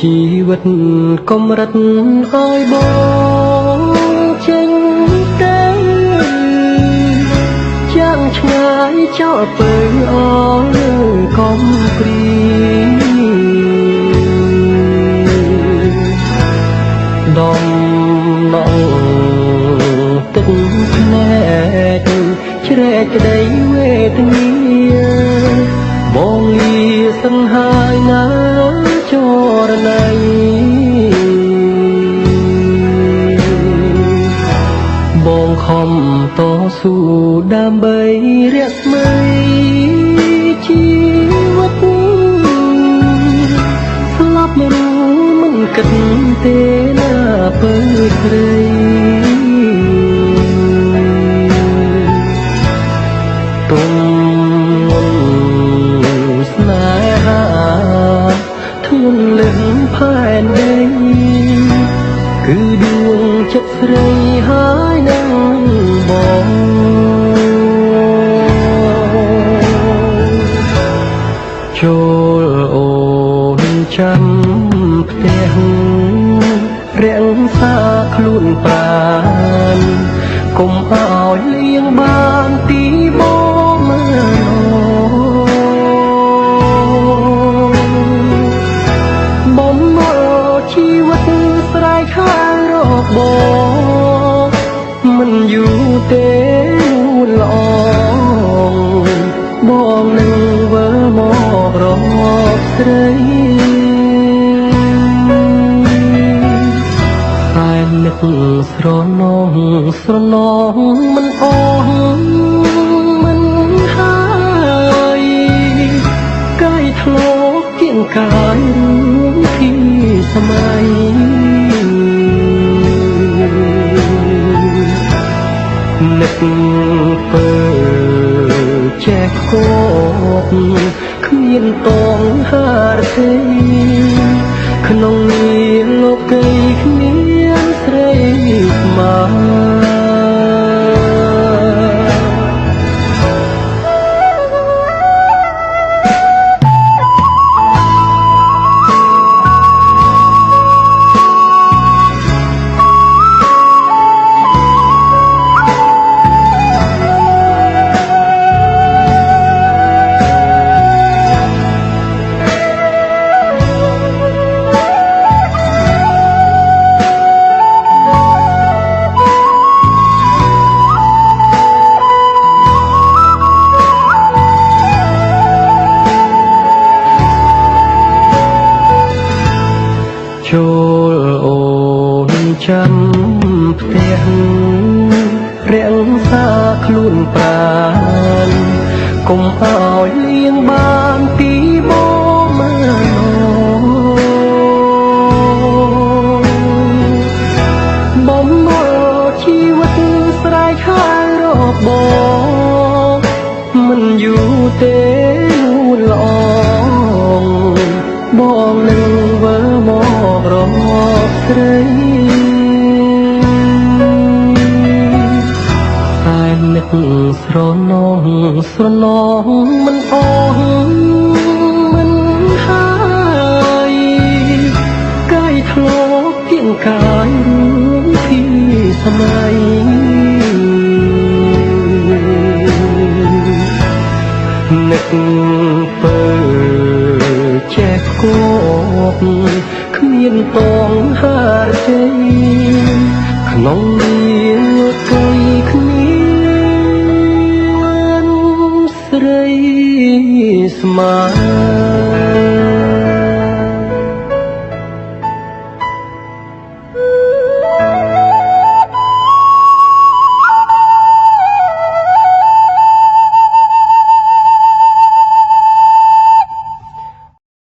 ជីវិតកម្រិតឲ្យបងចេញទៅចាំឆ្ងាយចោលពើអរកំព្រីដំណងទឹកភ្នែកជ្រែកក្តីវេទនាបងលាសង្ហាយណាចរណៃបងខំតស៊ូដើម្បីរស្មីជីវិតស្លាប់មិនមិនគិតទេណាពើស្រីទុំស្នេហាធ្ងន់លឹងផែនដីគឺដួងចិត្តស្រីហើយនឹងបងចូលអូនចាំផ្ទះរាំងសាខ្លួនប្រាណកុំឲ្យលៀងបានទីបងបំមកជីវិតស្រែកខាងរកបងមិនយូរទេល្អបងនឹងវិលមករកស្រីតែនឹកស្រណងស្រណងមិនអស់មិនហើយកាយធ្លាប់គៀងកាយរួមពីសម័យនឹកពើចេះគប់គ្មានតងហារទេក្នុងនាលោកីគ្មានស្រីស្មើចូលអូនចាំផ្ទះរាំងសាខ្លួនប្រាណកុំឲ្យលៀងបានទីបងបំមកជីវិតស្រែកខាងរកបងមិនយូរទេល្អបងនឹងវិលមករកស្រីតែនឹកស្រណងស្រណងមិនអស់មិនហើយកាយធ្លាប់គៀងកាយរួមពីសម័យនឹកពើចេះគប់គ្មានតងហារទេក្នុងនាលោកីគ្មានស្រីស្មើ